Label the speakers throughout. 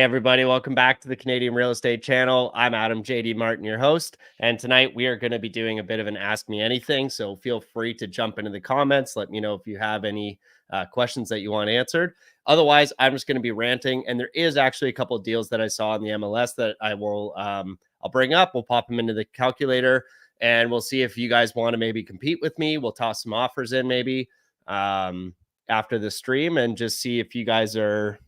Speaker 1: everybody, welcome back to the Canadian Real Estate Channel. I'm Adam JD Martin, your host, and tonight we are going to be doing a bit of an Ask Me Anything, so feel free to jump into the comments. Let me know if you have any questions that you want answered. Otherwise, I'm just going to be ranting, and there is actually a couple of deals that I saw in the MLS that I will I'll bring up. We'll pop them into the calculator, and we'll see if you guys want to maybe compete with me. We'll toss some offers in maybe after the stream and just see if you guys are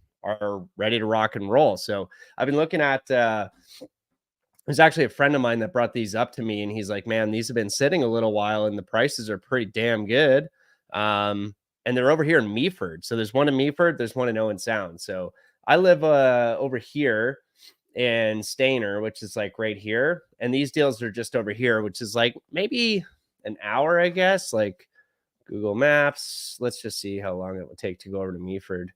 Speaker 1: ready to rock and roll. So I've been looking at, there's actually a friend of mine that brought these up to me, and he's like, man, these have been sitting a little while and the prices are pretty damn good. And they're over here in Meaford. So there's one in Meaford, there's one in Owen Sound. So I live over here in Stayner, which is like right here. And these deals are just over here, which is like maybe an hour, I guess, like Google Maps. Let's just see how long it would take to go over to Meaford.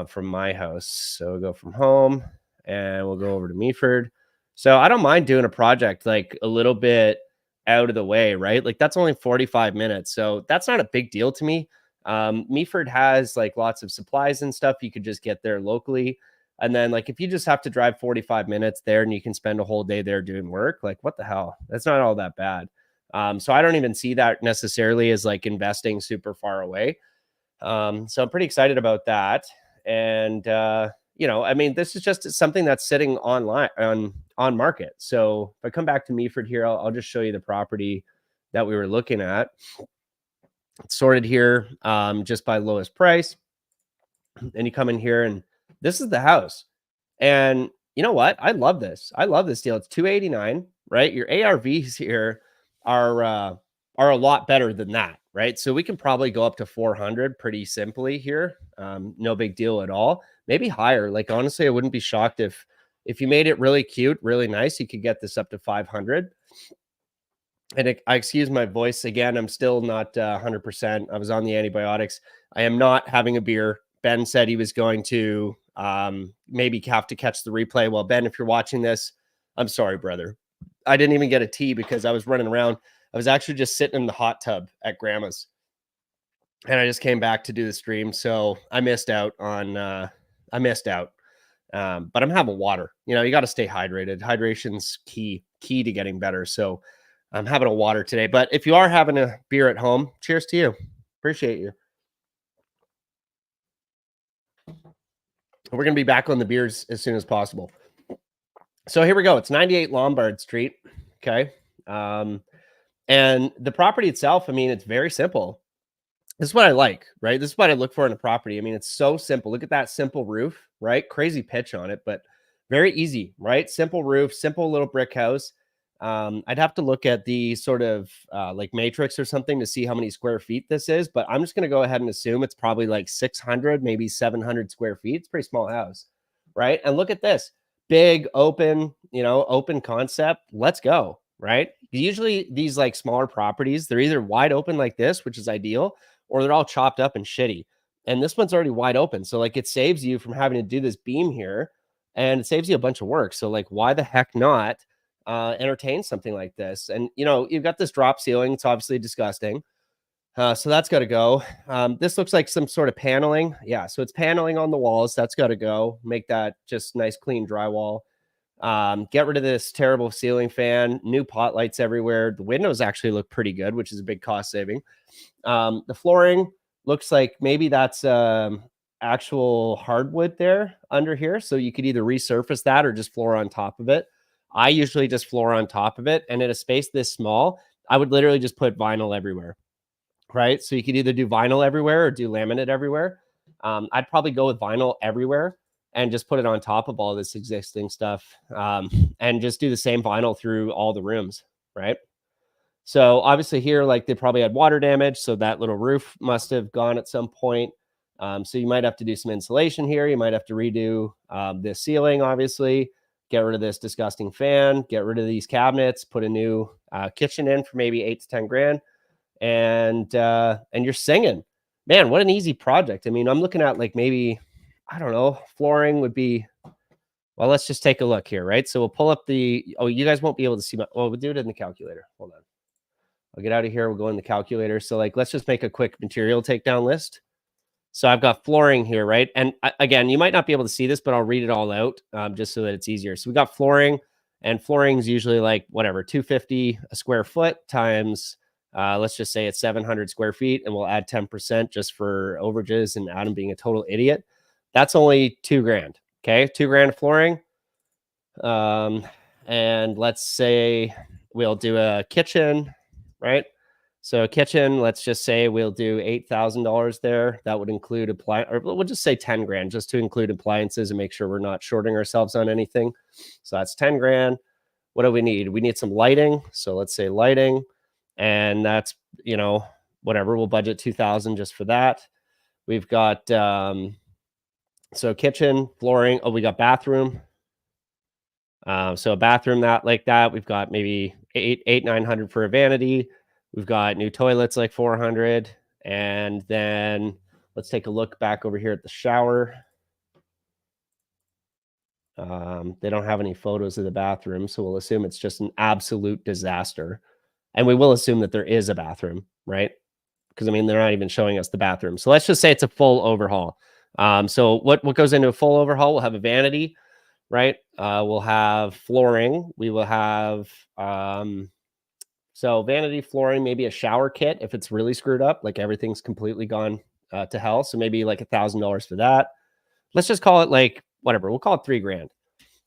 Speaker 1: From my house. So we'll go from home and we'll go over to Meaford. So I don't mind doing a project like a little bit out of the way, right? Like that's only 45 minutes. So that's not a big deal to me. Meaford has like lots of supplies and stuff. You could just get there locally. And then like if you just have to drive 45 minutes there and you can spend a whole day there doing work, like what the hell? That's not all that bad. So I don't even see that necessarily as like investing super far away. So I'm pretty excited about that. And, I mean, this is just something that's sitting online on market. So if I come back to Meaford here, I'll just show you the property that we were looking at. It's sorted here, just by lowest price. And you come in here and this is the house. And you know what? I love this. I love this deal. It's $289, right? Your ARVs here are a lot better than that, right? So we can probably go up to 400 pretty simply here. No big deal at all. Maybe higher. Like honestly, I wouldn't be shocked if you made it really cute, really nice, you could get this up to 500. And I excuse my voice again. I'm still not 100%. I was on the antibiotics. I am not having a beer. Ben said he was going to maybe have to catch the replay. Well, Ben, if you're watching this, I'm sorry, brother. I didn't even get a tea because I was running around. I was actually just sitting in the hot tub at grandma's and I just came back to do the stream. So I missed out on, but I'm having water. You got to stay hydrated. Hydration's key to getting better. So I'm having a water today, but if you are having a beer at home, cheers to you. Appreciate you. We're going to be back on the beers as soon as possible. So here we go. It's 98 Lombard Street. Okay. And the property itself, I mean, it's very simple. This is what I like, right? This is what I look for in a property. I mean, it's so simple. Look at that simple roof, right? Crazy pitch on it, but very easy, right? Simple roof, simple little brick house. I'd have to look at the sort of like matrix or something to see how many square feet this is, but I'm just going to go ahead and assume it's probably like 600, maybe 700 square feet. It's a pretty small house, right? And look at this big open, open concept. Let's go. Right? Usually these like smaller properties, they're either wide open like this, which is ideal, or they're all chopped up and shitty. And this one's already wide open. So like it saves you from having to do this beam here and it saves you a bunch of work. So like, why the heck not entertain something like this? And you've got this drop ceiling. It's obviously disgusting. So that's got to go. This looks like some sort of paneling. Yeah. So it's paneling on the walls. That's got to go. Make that just nice, clean drywall. Get rid of this terrible ceiling fan, new pot lights everywhere. The windows actually look pretty good, which is a big cost saving. The flooring looks like maybe that's actual hardwood there under here. So you could either resurface that or just floor on top of it. I usually just floor on top of it. And in a space this small, I would literally just put vinyl everywhere, right? So you could either do vinyl everywhere or do laminate everywhere. I'd probably go with vinyl everywhere and just put it on top of all this existing stuff and just do the same vinyl through all the rooms, right? So obviously here, like they probably had water damage. So that little roof must have gone at some point. So you might have to do some insulation here. You might have to redo this ceiling, obviously. Get rid of this disgusting fan. Get rid of these cabinets. Put a new kitchen in for maybe 8 to 10 grand. And you're singing. Man, what an easy project. I mean, I'm looking at like maybe, I don't know, flooring would be, well, let's just take a look here, right? So we'll pull up you guys won't be able to see we'll do it in the calculator. Hold on. I'll get out of here. We'll go in the calculator. So like, let's just make a quick material takedown list. So I've got flooring here, right? And again, you might not be able to see this, but I'll read it all out just so that it's easier. So we got flooring, and flooring is usually like whatever, 250 a square foot times, let's just say it's 700 square feet, and we'll add 10% just for overages and Adam being a total idiot. That's only $2,000. Okay, $2,000 flooring. And let's say we'll do a kitchen, right? So a kitchen, let's just say we'll do $8,000 there. That would include or we'll just say 10 grand just to include appliances and make sure we're not shorting ourselves on anything. So that's 10 grand. What do we need? We need some lighting. So let's say lighting, and that's, whatever, we'll budget 2,000 just for that. We've got, so kitchen, flooring. Oh, we got bathroom. So a bathroom like that, we've got maybe 900 for a vanity. We've got new toilets like 400, and then let's take a look back over here at the shower. They don't have any photos of the bathroom, so we'll assume it's just an absolute disaster, and we will assume that there is a bathroom, right? Because I mean, they're not even showing us the bathroom. So let's just say it's a full overhaul. So what goes into a full overhaul? We'll have a vanity, right? We'll have flooring. We will have so vanity, flooring, maybe a shower kit if it's really screwed up, like everything's completely gone to hell. So maybe like $1,000 for that. Let's just call it like whatever. We'll call it $3,000,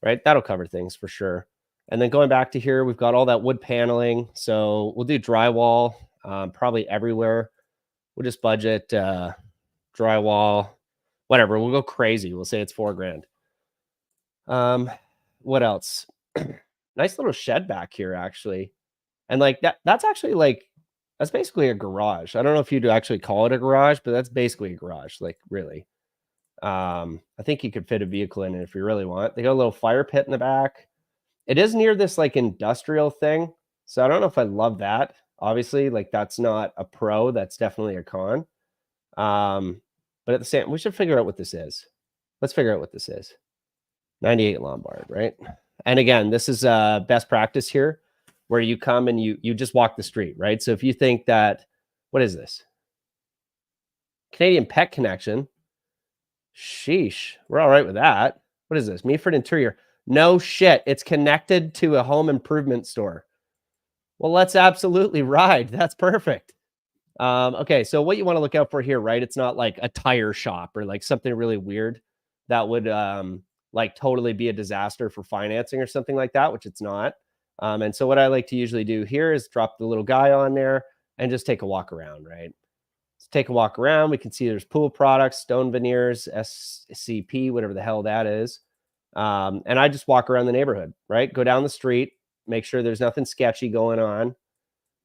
Speaker 1: right? That'll cover things for sure. And then going back to here, we've got all that wood paneling. So we'll do drywall probably everywhere. We'll just budget drywall, whatever. We'll go crazy. We'll say it's $4,000. What else? Nice little shed back here, actually. And like that's actually like, that's basically a garage. I don't know if you'd actually call it a garage, but that's basically a garage, like really. I think you could fit a vehicle in it if you really want. They got a little fire pit in the back. It is near this like industrial thing. So I don't know if I love that. Obviously, like that's not a pro, that's definitely a con. But at the same, we should figure out what this is. Let's figure out what this is. 98 Lombard, right? And again, this is best practice here, where you come and you just walk the street, right? So if you think that, what is this? Canadian Pet Connection. Sheesh, we're all right with that. What is this? Meaford Interior. No shit, it's connected to a home improvement store. Well, let's absolutely ride. That's perfect. Okay, so what you want to look out for here, right? It's not like a tire shop or like something really weird that would like totally be a disaster for financing or something like that, which it's not. And so what I like to usually do here is drop the little guy on there and just take a walk around, right? Let's take a walk around. We can see there's pool products, stone veneers, SCP, whatever the hell that is. And I just walk around the neighborhood, right? Go down the street, make sure there's nothing sketchy going on.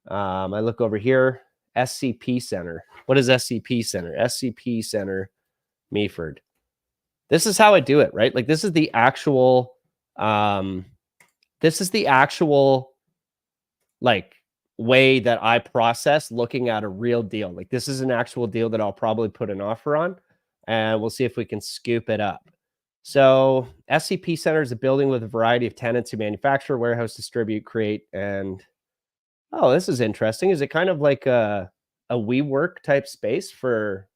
Speaker 1: I look over here, SCP Center. What is SCP Center? SCP Center, Meaford. This is how I do it, right? Like this is the actual, like way that I process looking at a real deal. Like this is an actual deal that I'll probably put an offer on, and we'll see if we can scoop it up. So SCP Center is a building with a variety of tenants who manufacture, warehouse, distribute, create, and oh, this is interesting. Is it kind of like a WeWork type space for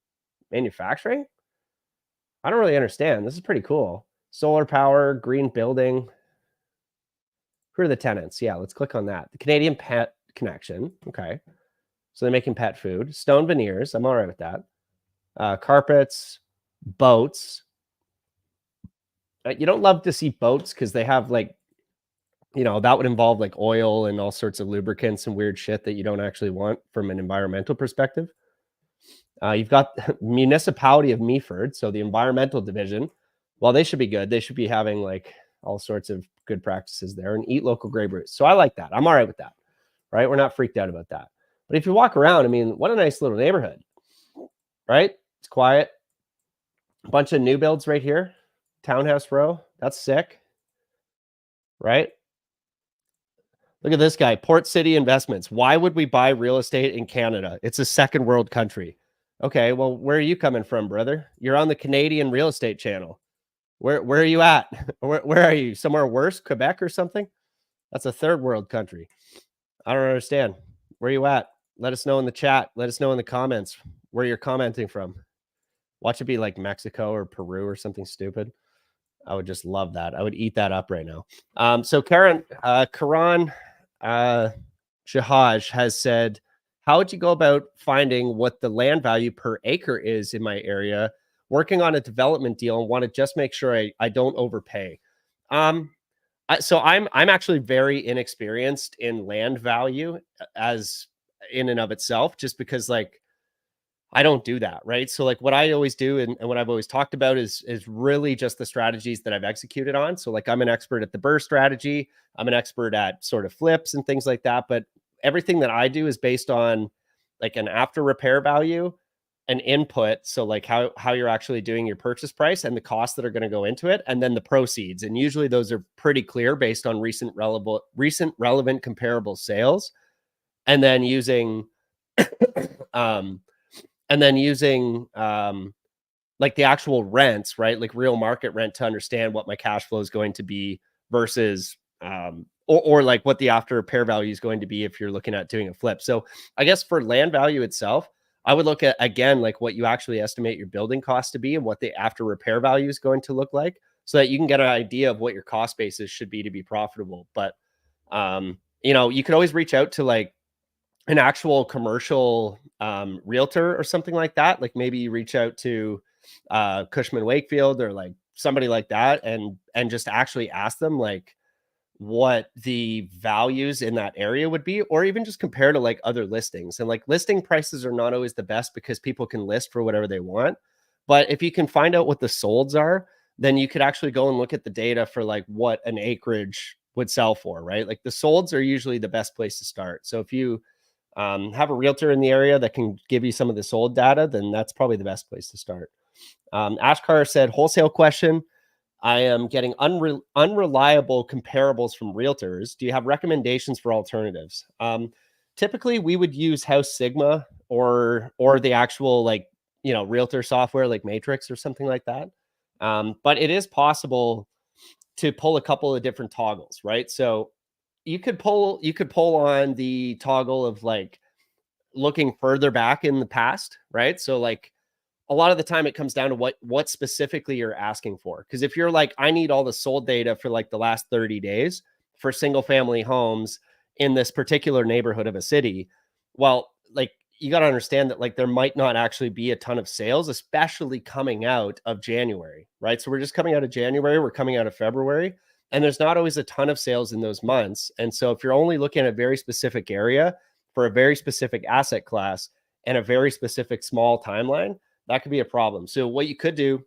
Speaker 1: manufacturing? I don't really understand. This is pretty cool. Solar power, green building. Who are the tenants? Yeah, let's click on that. The Canadian Pet Connection. Okay. So they're making pet food. Stone veneers. I'm all right with that. Carpets, boats. You don't love to see boats because they have like, that would involve like oil and all sorts of lubricants and weird shit that you don't actually want from an environmental perspective. You've got Municipality of Meaford, so the environmental division. Well, they should be good. They should be having like all sorts of good practices there, and eat local gray brews. So I like that. I'm all right with that, right? We're not freaked out about that. But if you walk around, I mean, what a nice little neighborhood, right? It's quiet. A bunch of new builds right here. Townhouse row. That's sick, right? Look at this guy, Port City Investments. Why would we buy real estate in Canada? It's a second world country. Okay, well, where are you coming from, brother? You're on the Canadian Real Estate Channel. Where are you at? Where are you? Somewhere worse? Quebec or something? That's a third world country. I don't understand. Where are you at? Let us know in the chat. Let us know in the comments where you're commenting from. Watch it be like Mexico or Peru or something stupid. I would just love that. I would eat that up right now. So Karan uh, Shahaj has said, how would you go about finding what the land value per acre is in my area? Working on a development deal and want to just make sure I don't overpay. Um, so I'm actually very inexperienced in land value as in and of itself, just because like I don't do that, right? So like what I always do and what I've always talked about is really just the strategies that I've executed on. So like I'm an expert at the burr strategy, I'm an expert at sort of flips and things like that, but everything that I do is based on like an after repair value, an input, so like how you're actually doing your purchase price and the costs that are going to go into it, and then the proceeds. And usually those are pretty clear based on recent relevant comparable sales, and then using um like the actual rents, right? Like real market rent to understand what my cash flow is going to be versus or like what the after repair value is going to be if you're looking at doing a flip. So I guess for land value itself, I would look at again like what you actually estimate your building cost to be and what the after repair value is going to look like so that you can get an idea of what your cost basis should be to be profitable. But you could always reach out to like an actual commercial realtor or something like that. Like maybe you reach out to Cushman Wakefield or like somebody like that and just actually ask them like what the values in that area would be, or even just compare to like other listings. And like listing prices are not always the best because people can list for whatever they want. But if you can find out what the solds are, then you could actually go and look at the data for like what an acreage would sell for, right? Like the solds are usually the best place to start. So if you have a realtor in the area that can give you some of the sold data, then that's probably the best place to start. Ashkar said, wholesale question. I am getting unreliable comparables from realtors. Do you have recommendations for alternatives? Typically, we would use House Sigma or the actual like realtor software like Matrix or something like that. But it is possible to pull a couple of different toggles, right? So you could pull on the toggle of like looking further back in the past, right? So like a lot of the time it comes down to what specifically you're asking for. Because if you're like, I need all the sold data for like the last 30 days for single family homes in this particular neighborhood of a city, well, like you got to understand that like there might not actually be a ton of sales, especially coming out of January, right? So we're just coming out of January, we're coming out of February, and there's not always a ton of sales in those months. And so if you're only looking at a very specific area for a very specific asset class and a very specific small timeline, that could be a problem. So what you could do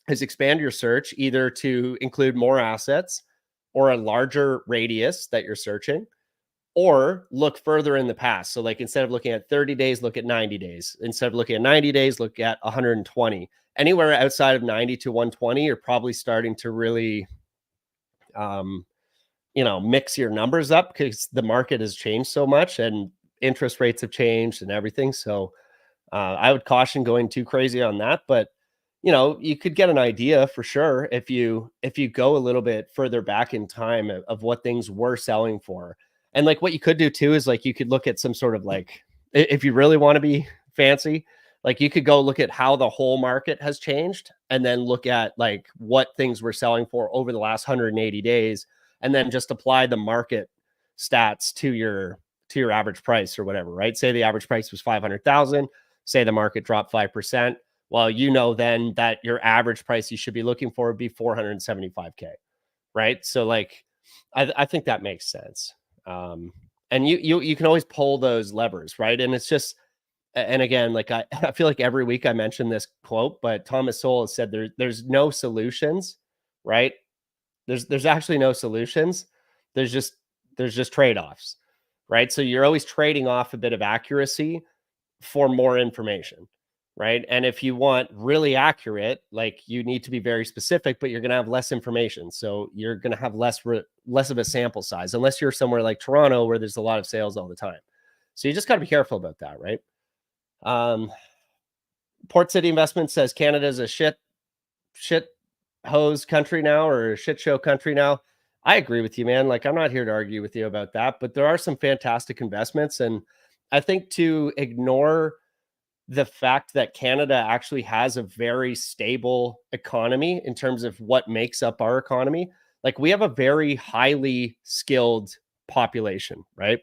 Speaker 1: is expand your search either to include more assets or a larger radius that you're searching, or look further in the past. So like instead of looking at 30 days, look at 90 days. Instead of looking at 90 days, look at 120. Anywhere outside of 90 to 120, you're probably starting to really mix your numbers up because the market has changed so much and interest rates have changed and everything. So I would caution going too crazy on that, but you could get an idea for sure if you go a little bit further back in time of what things were selling for. And like what you could do too is like you could look at some sort of like if you really want to be fancy, like you could go look at how the whole market has changed and then look at like what things were selling for over the last 180 days and then just apply the market stats to your average price or whatever, right? Say the average price was 500,000, say the market dropped 5%. Well, then that your average price you should be looking for would be 475K, right? So like, I think that makes sense. And you can always pull those levers, right? And it's just, and again, like I feel like every week I mention this quote, but Thomas Sowell has said there's no solutions, right? There's actually no solutions. There's just trade-offs, right? So you're always trading off a bit of accuracy for more information, right? And if you want really accurate, like you need to be very specific, but you're going to have less information. So you're going to have less of a sample size, unless you're somewhere like Toronto where there's a lot of sales all the time. So you just got to be careful about that, right? Port City Investment says Canada is a shit hose country now, or a shit show country now. I agree with you, man. Like I'm not here to argue with you about that, but there are some fantastic investments, and I think to ignore the fact that Canada actually has a very stable economy in terms of what makes up our economy. Like we have a very highly skilled population, right?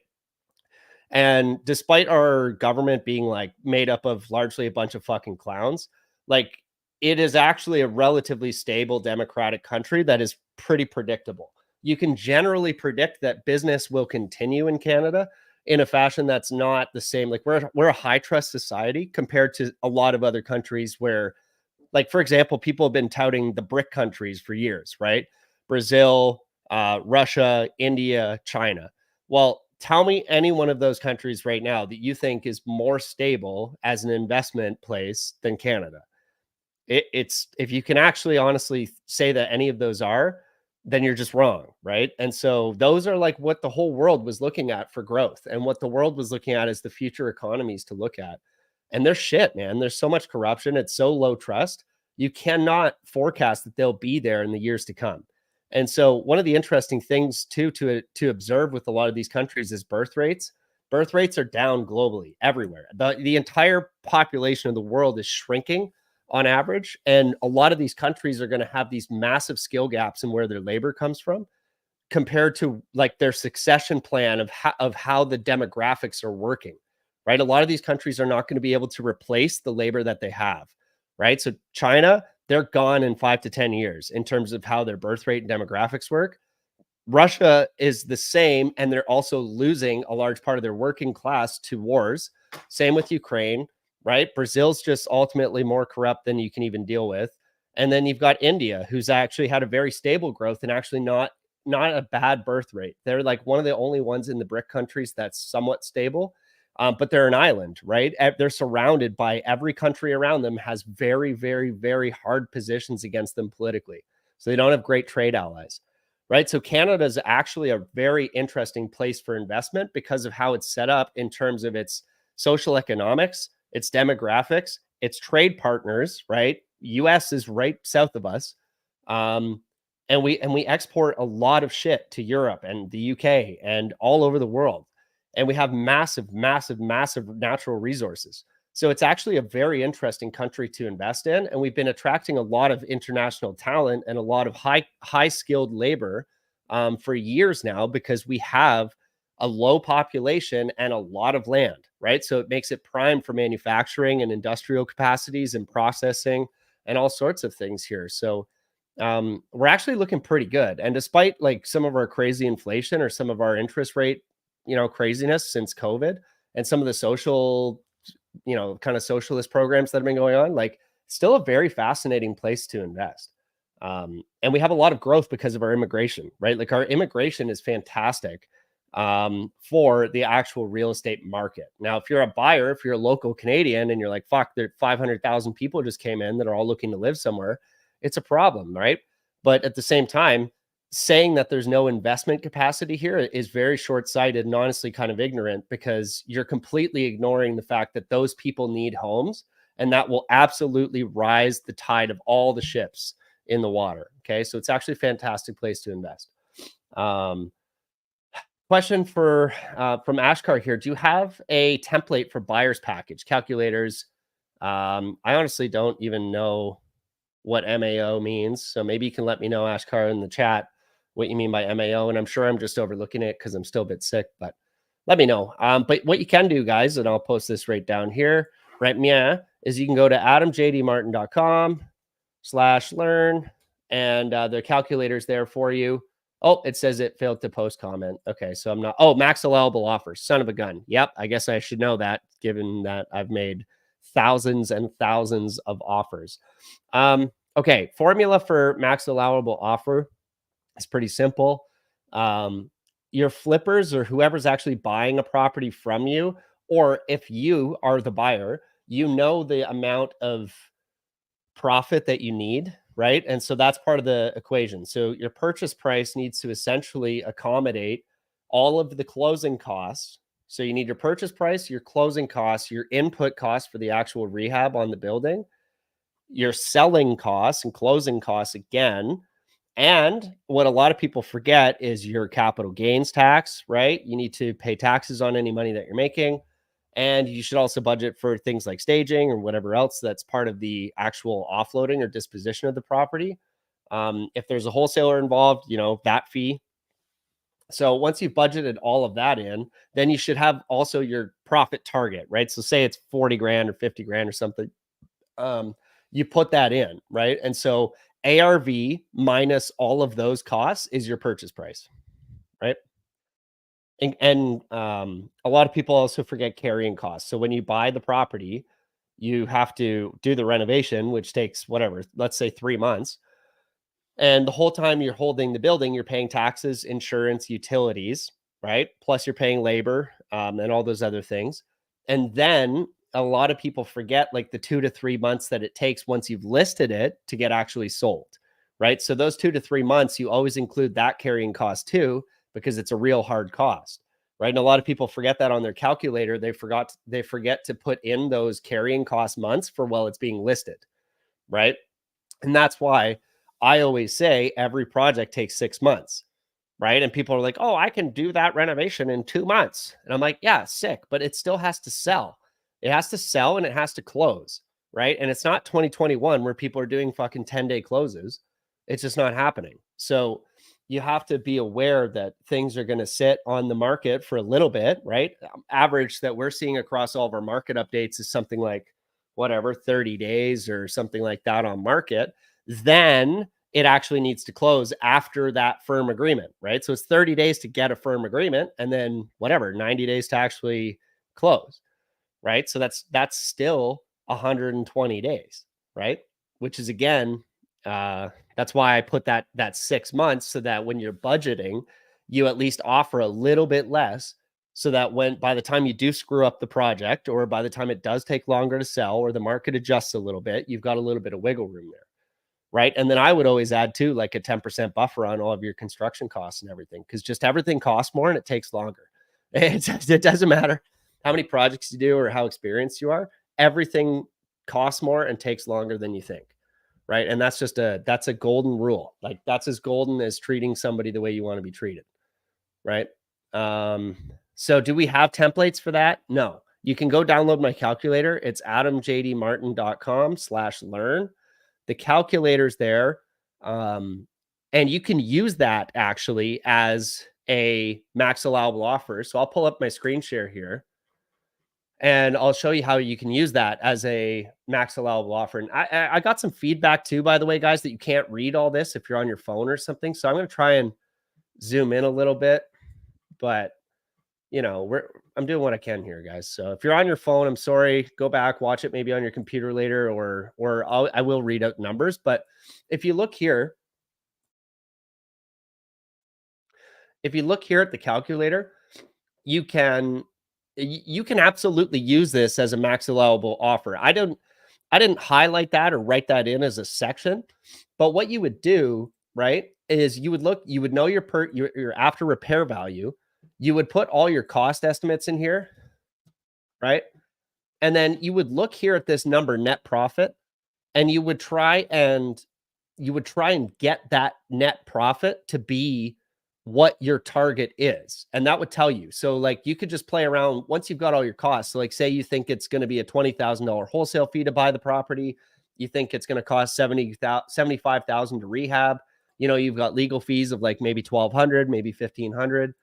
Speaker 1: And despite our government being like made up of largely a bunch of fucking clowns, like it is actually a relatively stable democratic country that is pretty predictable. You can generally predict that business will continue in Canada in a fashion that's not the same. Like we're a high trust society compared to a lot of other countries where, like for example, people have been touting the BRIC countries for years, right? Brazil, Russia, India, China. Well, tell me any one of those countries right now that you think is more stable as an investment place than Canada. It's if you can actually honestly say that any of those are, then you're just wrong, right? And so those are like what the whole world was looking at for growth, and what the world was looking at as the future economies to look at. And there's shit, man. There's so much corruption. It's so low trust. You cannot forecast that they'll be there in the years to come. And so one of the interesting things too to observe with a lot of these countries is birth rates. Birth rates are down globally everywhere. The entire population of the world is shrinking on average, and a lot of these countries are going to have these massive skill gaps in where their labor comes from compared to like their succession plan of how the demographics are working, right? A lot of these countries are not going to be able to replace the labor that they have, right? So China, they're gone in 5 to 10 years in terms of how their birth rate and demographics work. Russia is the same, and they're also losing a large part of their working class to wars. Same with Ukraine, right? Brazil's just ultimately more corrupt than you can even deal with. And then you've got India, who's actually had a very stable growth and actually not a bad birth rate. They're like one of the only ones in the BRIC countries that's somewhat stable. But they're an island, right? They're surrounded by every country around them has very, very, very hard positions against them politically. So they don't have great trade allies, right? So Canada is actually a very interesting place for investment because of how it's set up in terms of its social economics, its demographics, its trade partners, right? US is right south of us. And we export a lot of shit to Europe and the UK and all over the world. And we have massive, massive, massive natural resources. So it's actually a very interesting country to invest in. And we've been attracting a lot of international talent and a lot of high skilled labor for years now because we have a low population and a lot of land, right? So it makes it prime for manufacturing and industrial capacities and processing and all sorts of things here. So we're actually looking pretty good. And despite like some of our crazy inflation or some of our interest rate, craziness since COVID and some of the social, kind of socialist programs that have been going on, like still a very fascinating place to invest. And we have a lot of growth because of our immigration, right? Like our immigration is fantastic for the actual real estate market. Now, if you're a buyer, if you're a local Canadian and you're like, fuck, there 500,000 people just came in that are all looking to live somewhere, it's a problem, right? But at the same time, saying that there's no investment capacity here is very short-sighted and honestly kind of ignorant because you're completely ignoring the fact that those people need homes, and that will absolutely rise the tide of all the ships in the water. Okay, so it's actually a fantastic place to invest. Question for from Ashkar here: do you have a template for buyer's package calculators? I honestly don't even know what MAO means, so maybe you can let me know, Ashkar, in the chat what you mean by MAO, and I'm sure I'm just overlooking it because I'm still a bit sick, but let me know. But what you can do, guys, and I'll post this right down here, right, is you can go to adamjdmartin.com/learn, and the calculator's there for you. Oh, it says it failed to post comment. Okay, so I'm not. Oh, max allowable offer. Son of a gun. Yep, I guess I should know that, given that I've made thousands and thousands of offers. Okay, formula for max allowable offer is pretty simple. Your flippers or whoever's actually buying a property from you, or if you are the buyer, you know the amount of profit that you need, right? And so that's part of the equation. So your purchase price needs to essentially accommodate all of the closing costs. So you need your purchase price, your closing costs, your input costs for the actual rehab on the building, your selling costs and closing costs again. And what a lot of people forget is your capital gains tax, right? You need to pay taxes on any money that you're making. And you should also budget for things like staging or whatever else that's part of the actual offloading or disposition of the property. If there's a wholesaler involved, that fee. So once you've budgeted all of that in, then you should have also your profit target, right? So say it's 40 grand or 50 grand or something. You put that in, right? And so ARV minus all of those costs is your purchase price, right? And a lot of people also forget carrying costs. So when you buy the property, you have to do the renovation, which takes whatever, let's say 3 months. And the whole time you're holding the building, you're paying taxes, insurance, utilities, right? Plus you're paying labor, and all those other things. And then a lot of people forget like the 2 to 3 months that it takes once you've listed it to get actually sold, right? So those 2 to 3 months, you always include that carrying cost too, because it's a real hard cost, right? And a lot of people forget that on their calculator. They forget to put in those carrying cost months for while it's being listed, right? And that's why I always say every project takes 6 months, right? And people are like, oh, I can do that renovation in 2 months. And I'm like, yeah, sick, but it still has to sell. It has to sell and it has to close, right? And it's not 2021 where people are doing fucking 10-day closes. It's just not happening. So you have to be aware that things are going to sit on the market for a little bit, right? Average that we're seeing across all of our market updates is something like whatever, 30 days or something like that on market. Then it actually needs to close after that firm agreement, right? So it's 30 days to get a firm agreement and then whatever, 90 days to actually close, right? So that's still 120 days, right? Which is again, that's why I put that 6 months so that when you're budgeting, you at least offer a little bit less so that when by the time you do screw up the project or by the time it does take longer to sell or the market adjusts a little bit, you've got a little bit of wiggle room there. Right. And then I would always add too, like a 10% buffer on all of your construction costs and everything, because just everything costs more and it takes longer. It doesn't matter how many projects you do or how experienced you are. Everything costs more and takes longer than you think. Right. And that's a golden rule. Like that's as golden as treating somebody the way you want to be treated. Right. So do we have templates for that? No. You can go download my calculator. It's adamjdmartin.com/learn. The calculator's there. And you can use that actually as a max allowable offer. So I'll pull up my screen share here and I'll show you how you can use that as a max allowable offer. And I got some feedback too, by the way, guys, that you can't read all this if you're on your phone or something. So I'm going to try and zoom in a little bit, but I'm doing what I can here, guys. So if you're on your phone, I'm sorry, go back, watch it maybe on your computer later, or I will read out numbers. But if you look here at the calculator, you can absolutely use this as a max allowable offer. I didn't highlight that or write that in as a section, but what you would do, right, is you would know your after repair value. You would put all your cost estimates in here, right? And then you would look here at this number, net profit, and you would try and get that net profit to be what your target is. And that would tell you. So like you could just play around once you've got all your costs. So like say you think it's going to be a $20,000 wholesale fee to buy the property. You think it's going to cost $75,000 to rehab. You've got legal fees of like maybe $1,200, maybe $1,500.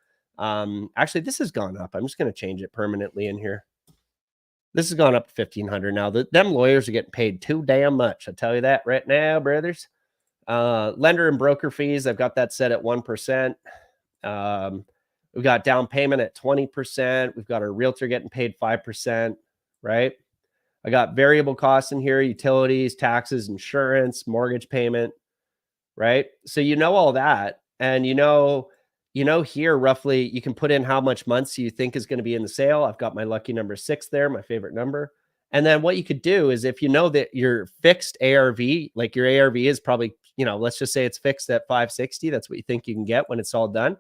Speaker 1: Actually, this has gone up. I'm just going to change it permanently in here. This has gone up to $1,500 now. Them lawyers are getting paid too damn much. I tell you that right now, brothers. Lender and broker fees, I've got that set at 1%. We've got down payment at 20%. We've got our realtor getting paid 5%, right? I got variable costs in here, utilities, taxes, insurance, mortgage payment, right? So all that, and here roughly you can put in how much months you think is going to be in the sale. I've got my lucky number 6 there, my favorite number. And then what you could do is if you know that your fixed ARV, like your ARV is probably, let's just say it's fixed at 560. That's what you think you can get when it's all done.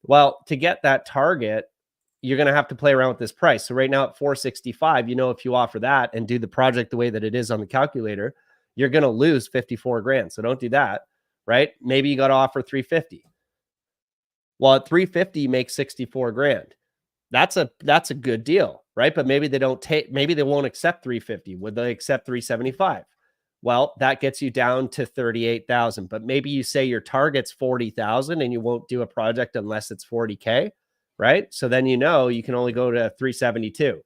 Speaker 1: Well, to get that target, you're going to have to play around with this price. So right now at 465, if you offer that and do the project the way that it is on the calculator, you're going to lose 54 grand. So don't do that, right? Maybe you got to offer 350. Well, at 350, you make 64 grand. that's a good deal, right? But maybe they don't take, maybe they won't accept 350. Would they accept 375? Well, that gets you down to 38,000. But maybe you say your target's 40,000 and you won't do a project unless it's 40K, right? So then you know you can only go to 372,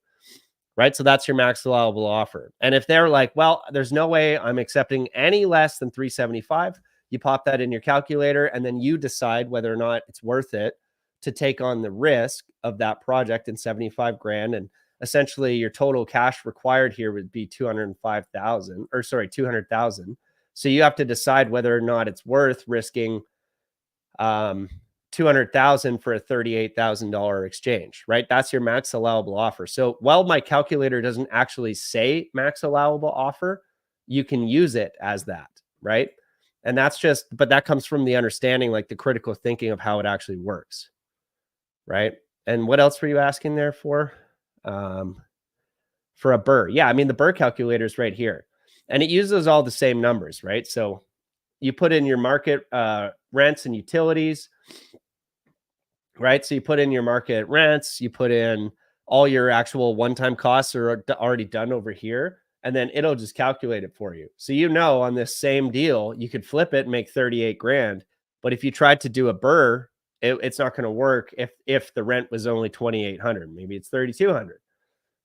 Speaker 1: right? So that's your max allowable offer. And if they're like, well, there's no way I'm accepting any less than 375, you pop that in your calculator and then you decide whether or not it's worth it to take on the risk of that project in 75 grand. And essentially your total cash required here would be 205,000, or sorry, 200,000. So you have to decide whether or not it's worth risking 200,000 for a $38,000 exchange, right? That's your max allowable offer. So while my calculator doesn't actually say max allowable offer, you can use it as that, right? And that's just, but that comes from the understanding, like the critical thinking of how it actually works, right? And what else were you asking there for? For a BRRRR. Yeah, I mean, the BRRRR calculator is right here. And it uses all the same numbers, right? So you put in your market rents and utilities, right? So you put in your market rents, you put in all your actual one-time costs are already done over here, and then it'll just calculate it for you. So you know on this same deal, you could flip it and make 38 grand. But if you tried to do a BRRRR, it's not going to work if the rent was only 2,800. Maybe it's 3,200.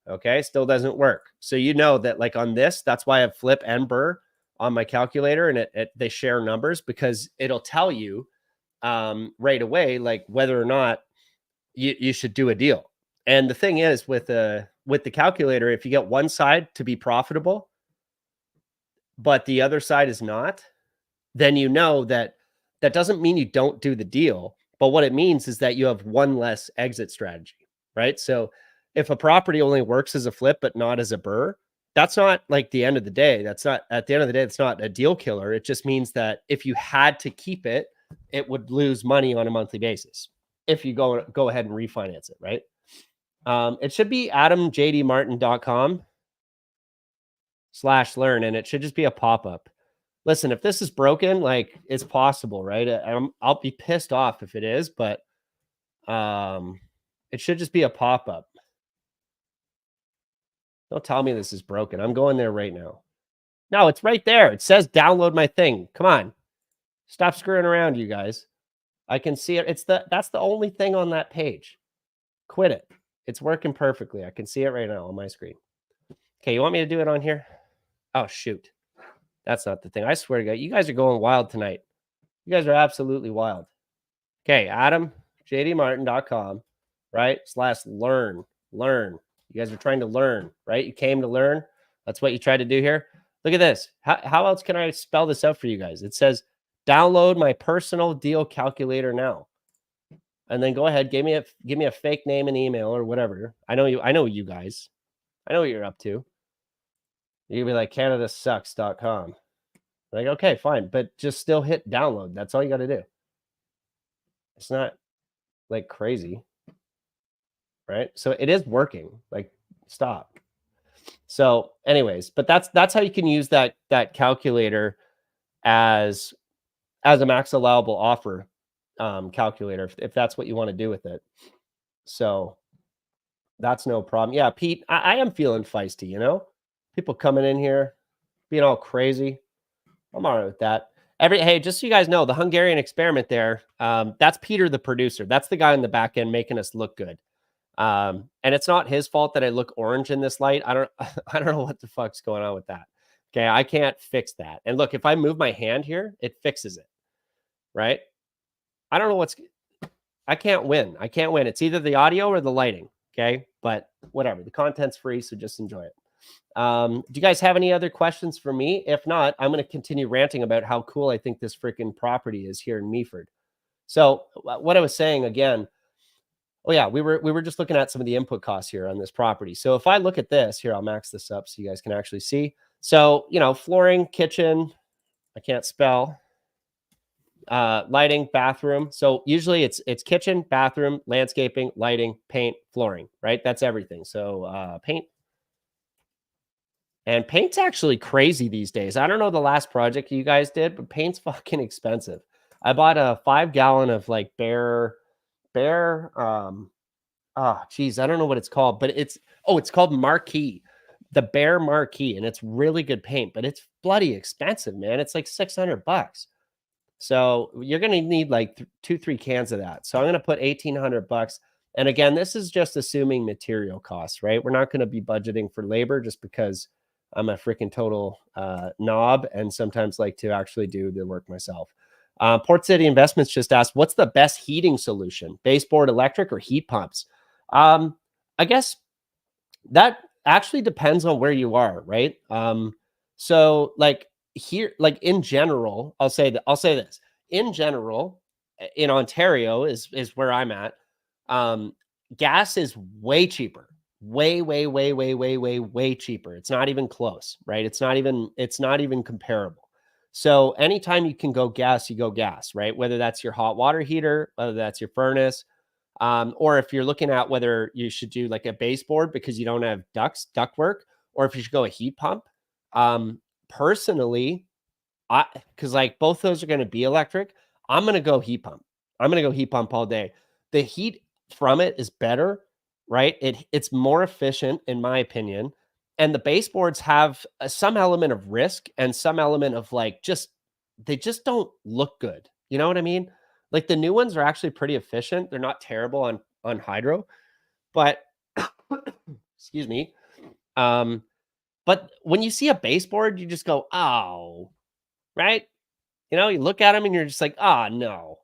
Speaker 1: Okay, still doesn't work. So you know that like on this, that's why I have flip and BRRRR on my calculator, and they share numbers because it'll tell you right away, like whether or not you should do a deal. And the thing is with the calculator, if you get one side to be profitable, but the other side is not, then you know that doesn't mean you don't do the deal. But what it means is that you have one less exit strategy, right? So if a property only works as a flip, but not as a BRRRR, that's not like the end of the day. That's not at the end of the day, it's not a deal killer. It just means that if you had to keep it, it would lose money on a monthly basis if you go ahead and refinance it, right? It should be adamjdmartin.com/learn, and it should just be a pop-up. Listen, if this is broken, like it's possible, right? I'll be pissed off if it is, but it should just be a pop-up. Don't tell me this is broken. I'm going there right now. No, it's right there. It says download my thing. Come on. Stop screwing around, you guys. I can see it. That's the only thing on that page. Quit it. It's working perfectly. I can see it right now on my screen. Okay, you want me to do it on here? Oh, shoot. That's not the thing. I swear to God, you guys are going wild tonight. You guys are absolutely wild. Okay, adamjdmartin.com, right? /learn. Learn. You guys are trying to learn, right? You came to learn. That's what you tried to do here. Look at this. How else can I spell this out for you guys? It says, download my personal deal calculator now. And then go ahead, give me a fake name and email or whatever. I know you guys. I know what you're up to. You'll be like canadasucks.com. Like, okay, fine, but just still hit download. That's all you got to do. It's not like crazy, right? So it is working. Like, stop. So, anyways, but that's how you can use that calculator as a max allowable offer calculator if that's what you want to do with it. So that's no problem. Yeah, Pete, I am feeling feisty, you know? People coming in here being all crazy. I'm all right with that. Hey, just so you guys know, the Hungarian experiment there, that's Peter, the producer. That's the guy in the back end making us look good. And it's not his fault that I look orange in this light. I don't know what the fuck's going on with that. Okay, I can't fix that. And look, if I move my hand here, it fixes it. Right? I don't know I can't win. It's either the audio or the lighting. Okay, but whatever. The content's free, so just enjoy it. Do you guys have any other questions for me? If not, I'm going to continue ranting about how cool I think this freaking property is here in Meaford. So what I was saying again, oh yeah, we were just looking at some of the input costs here on this property. So if I look at this here, I'll max this up so you guys can actually see. So, you know, flooring, kitchen, I can't spell, lighting, bathroom. So usually it's kitchen, bathroom, landscaping, lighting, paint, flooring, right? That's everything. So paint. And paint's actually crazy these days. I don't know the last project you guys did, but paint's fucking expensive. I bought a 5 gallon of like bare oh, geez, I don't know what it's called, but it's called Marquee, the Bear Marquee, and it's really good paint, but it's bloody expensive, man. It's like $600. So you're going to need like 2, 3 cans of that. So I'm going to put $1,800. And again, this is just assuming material costs, right? We're not going to be budgeting for labor just because I'm a freaking total knob and sometimes like to actually do the work myself. Port City Investments just asked, what's the best heating solution? Baseboard electric or heat pumps? I guess that actually depends on where you are, right? So like here, like in general, I'll say this. In general, in Ontario is where I'm at. Gas is way cheaper. Way cheaper. It's not even close, right? It's not even comparable. So anytime you can go gas, you go gas, right? Whether that's your hot water heater, whether that's your furnace, or if you're looking at whether you should do like a baseboard because you don't have ductwork, or if you should go a heat pump. Personally, because like both those are going to be electric, I'm going to go heat pump. I'm going to go heat pump all day. The heat from it is better, right? It's more efficient in my opinion. And the baseboards have some element of risk and some element of like they just don't look good. You know what I mean? Like the new ones are actually pretty efficient. They're not terrible on hydro, but excuse me. But when you see a baseboard, you just go, oh, right? You know, you look at them and you're just like, oh no,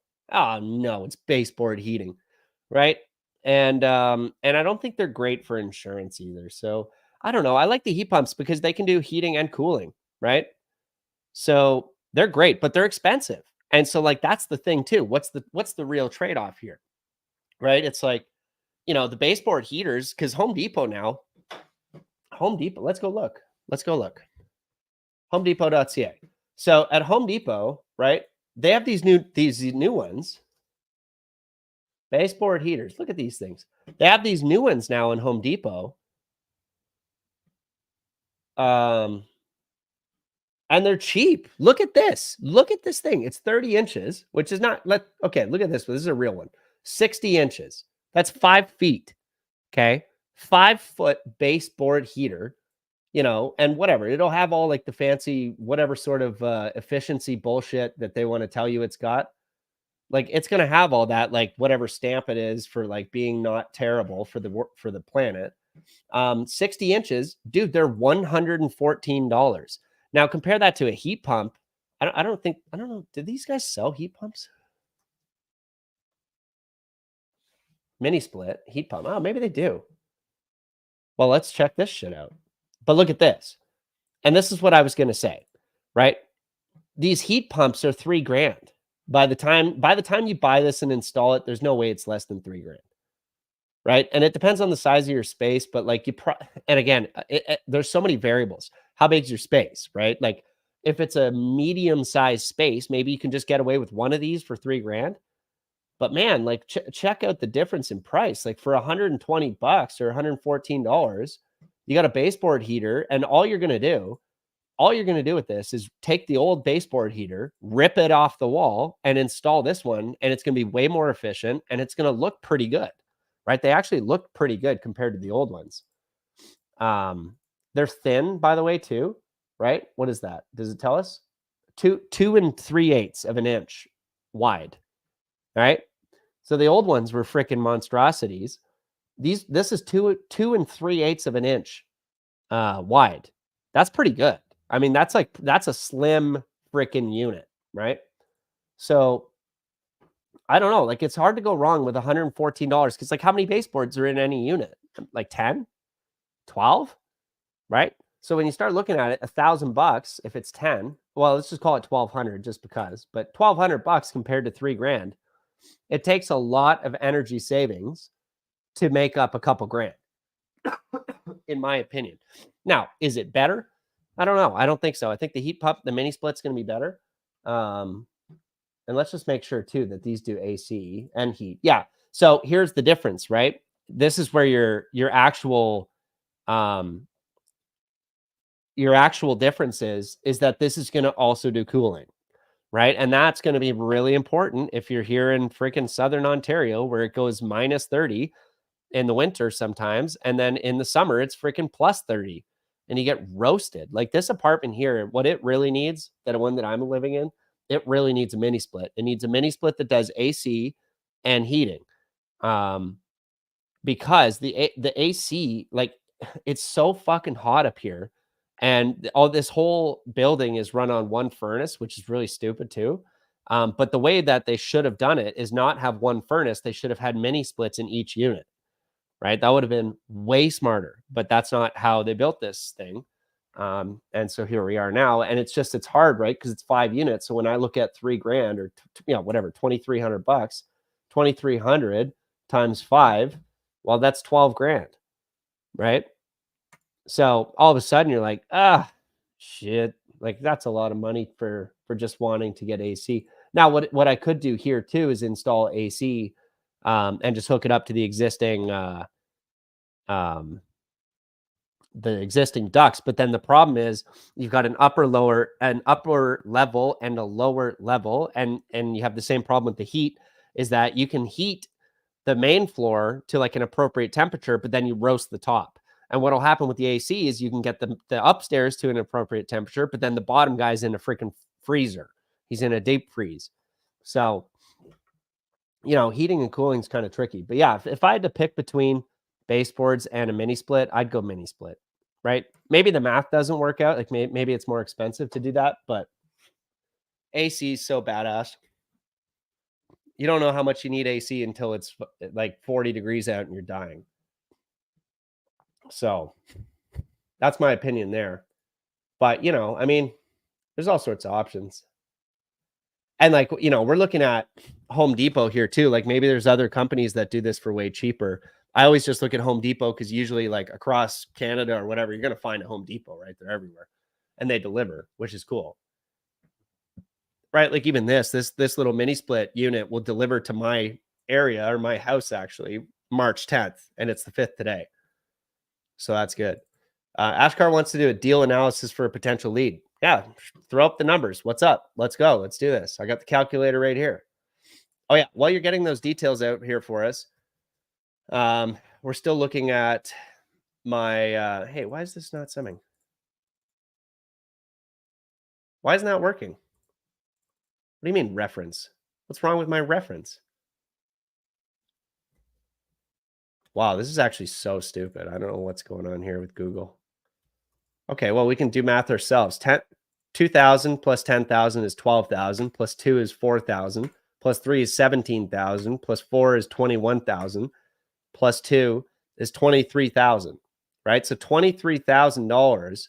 Speaker 1: it's baseboard heating, right? And I don't think they're great for insurance either. So I don't know. I like the heat pumps because they can do heating and cooling, right? So they're great, but they're expensive. And so like that's the thing too. What's the real trade-off here? Right? It's like, you know, the baseboard heaters, because Home Depot, let's go look. HomeDepot.ca. So at Home Depot, right? They have these new ones. Baseboard heaters. Look at these things. They have these new ones now in Home Depot. And they're cheap. Look at this. Look at this thing. It's 30 inches, which is not okay, look at this. This is a real one. 60 inches. That's 5 feet. Okay. 5-foot baseboard heater, you know, and whatever. It'll have all like the fancy, whatever sort of efficiency bullshit that they want to tell you it's got. Like it's going to have all that, like whatever stamp it is for like being not terrible for the planet. 60 inches, dude, they're $114. Now compare that to a heat pump. I don't know. Did these guys sell heat pumps? Mini split heat pump. Oh, maybe they do. Well, let's check this shit out. But look at this. And this is what I was going to say, right? These heat pumps are $3,000. By the time you buy this and install it, there's no way it's less than $3,000. Right? And it depends on the size of your space, but like and again, there's so many variables. How big's your space, right? Like if it's a medium-sized space, maybe you can just get away with one of these for $3,000. But man, like check out the difference in price. Like for $120 or $114, you got a baseboard heater, and all you're going to do with this is take the old baseboard heater, rip it off the wall, and install this one, and it's going to be way more efficient, and it's going to look pretty good, right? They actually look pretty good compared to the old ones. They're thin, by the way, too, right? What is that? Does it tell us? 2 3/8 of an inch wide, right? So the old ones were freaking monstrosities. This is 2 3/8 of an inch wide. That's pretty good. I mean, that's a slim freaking unit, right? So I don't know. Like it's hard to go wrong with $114 because like how many baseboards are in any unit? Like 10, 12, right? So when you start looking at it, $1,000 if it's 10. Well, let's just call it 1,200 just because. But $1,200 compared to $3,000, it takes a lot of energy savings to make up a couple grand, in my opinion. Now, is it better? I don't know. I don't think so. I think the heat pump, the mini split's going to be better. And let's just make sure too that these do AC and heat. Yeah. So here's the difference, right? This is where your actual difference is that this is going to also do cooling, right? And that's going to be really important if you're here in freaking Southern Ontario where it goes -30. in the winter sometimes. And then in the summer, it's freaking plus 30 and you get roasted. Like this apartment here, what it really needs, that one that I'm living in, it really needs a mini split. It needs a mini split that does AC and heating. Because the AC, like it's so fucking hot up here. And all this whole building is run on one furnace, which is really stupid too. But the way that they should have done it is not have one furnace. They should have had mini splits in each unit, right? That would have been way smarter, but that's not how they built this thing. And so here we are now, and it's hard, right? Because it's 5 units. So when I look at $3,000 or whatever, $2,300, 2,300 times 5, well, that's 12 grand, right? So all of a sudden you're like, shit, like that's a lot of money for just wanting to get AC. Now, what I could do here too is install AC and just hook it up to the existing ducts. But then the problem is you've got an upper level and a lower level, and you have the same problem with the heat, is that you can heat the main floor to like an appropriate temperature, but then you roast the top. And what'll happen with the AC is you can get the upstairs to an appropriate temperature, but then the bottom guy's in a freaking freezer. He's in a deep freeze. So, heating and cooling is kind of tricky. But yeah, if I had to pick between baseboards and a mini split, I'd go mini split, right? Maybe the math doesn't work out. Like maybe it's more expensive to do that, but AC is so badass. You don't know how much you need AC until it's like 40 degrees out and you're dying. So that's my opinion there. But, I mean, there's all sorts of options. And like, we're looking at Home Depot here too. Like maybe there's other companies that do this for way cheaper. I always just look at Home Depot because usually like across Canada or whatever, you're going to find a Home Depot, right? They're everywhere and they deliver, which is cool. Right? Like even this little mini split unit will deliver to my area or my house actually March 10th, and it's the 5th today. So that's good. Ashkar wants to do a deal analysis for a potential lead. Yeah, throw up the numbers. What's up? Let's go. Let's do this. I got the calculator right here. Oh yeah, while you're getting those details out here for us, we're still looking at my hey, why is this not summing? Why isn't that working? What do you mean reference? What's wrong with my reference? Wow, this is actually so stupid. I don't know what's going on here with Google. Okay, well, we can do math ourselves. 2,000 plus 10,000 is 12,000, plus 2 is 4,000, plus 3 is 17,000, plus 4 is 21,000, plus 2 is 23,000, right? So $23,000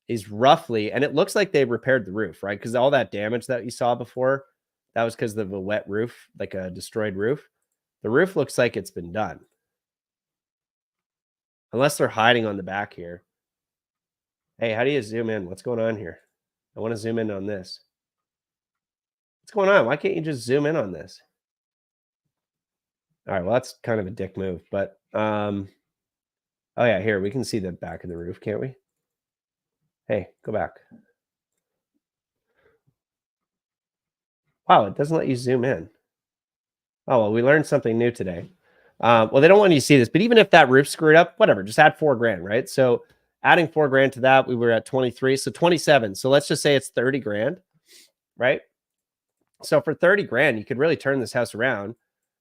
Speaker 1: is roughly, and it looks like they repaired the roof, right? Because all that damage that you saw before, that was because of a wet roof, like a destroyed roof. The roof looks like it's been done. Unless they're hiding on the back here. Hey, how do you zoom in? What's going on here? I want to zoom in on this. What's going on? Why can't you just zoom in on this? All right, well, that's kind of a dick move, but oh yeah, here, we can see the back of the roof, can't we? Hey, go back. Wow, it doesn't let you zoom in. Oh, well, we learned something new today. Well, they don't want you to see this, but even if that roof screwed up, whatever, just add $4,000, right? So adding $4,000 to that, we were at 23, so 27. So let's just say it's 30 grand, right? So for 30 grand, you could really turn this house around,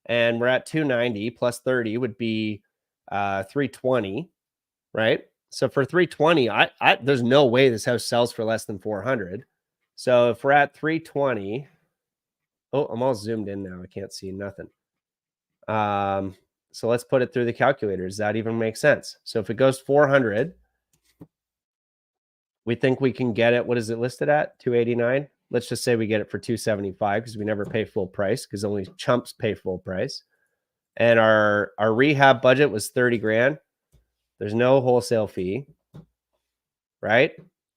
Speaker 1: and we're at 290 plus 30 would be 320, right? So for 320, there's no way this house sells for less than 400. So if we're at 320, oh, I'm all zoomed in now. I can't see nothing. So let's put it through the calculator. Does that even make sense? So if it goes 400, we think we can get it. What is it listed at? 289. Let's just say we get it for 275 because we never pay full price because only chumps pay full price. And our rehab budget was 30 grand. There's no wholesale fee, right?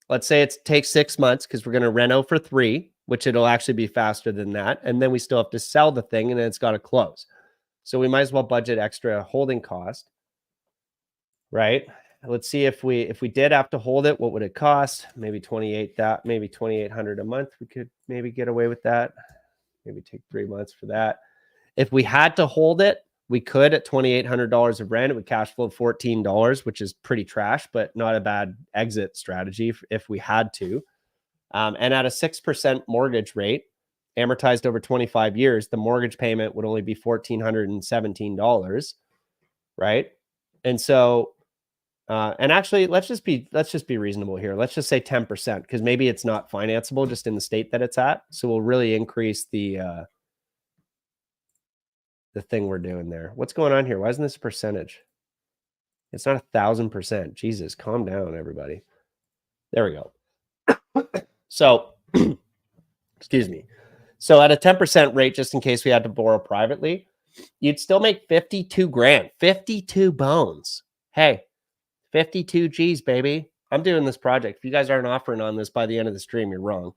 Speaker 1: Let's say it takes 6 months because we're going to reno for 3, which it'll actually be faster than that. And then we still have to sell the thing and then it's got to close. So we might as well budget extra holding cost, right? Let's see if we did have to hold it, what would it cost? Maybe 2,800 a month. We could maybe get away with that. Maybe take 3 months for that. If we had to hold it, We could at $2,800 of rent, it would cash flow $14, which is pretty trash, but not a bad exit strategy if we had to. And at a 6% mortgage rate, amortized over 25 years, the mortgage payment would only be $1,417, right? And so, and actually, let's just be reasonable here. Let's just say 10%, because maybe it's not financeable just in the state that it's at. So we'll really increase the thing we're doing there. What's going on here? Why isn't this a percentage? It's not 1,000%. Jesus, calm down, everybody. There we go. So, excuse me. So at a 10% rate, just in case we had to borrow privately, you'd still make 52 grand, 52 bones. Hey, 52 G's, baby. I'm doing this project. If you guys aren't offering on this by the end of the stream, you're wrong.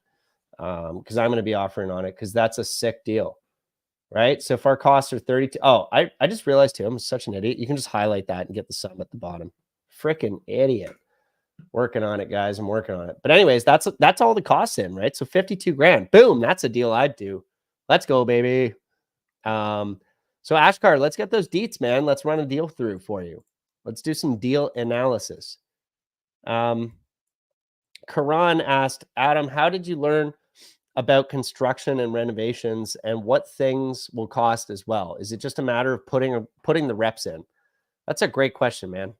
Speaker 1: Because I'm going to be offering on it because that's a sick deal. Right? So if our costs are 32, oh, I just realized too, I'm such an idiot. You can just highlight that and get the sum at the bottom. Freaking idiot. Working on it, guys. I'm working on it. But anyways, that's all the costs in, right? So 52 grand. Boom. That's a deal I'd do. Let's go, baby. So Ashkar, let's get those deets, man. Let's run a deal through for you. Let's do some deal analysis. Karan asked, Adam, how did you learn about construction and renovations, and what things will cost as well? Is it just a matter of putting the reps in? That's a great question, man.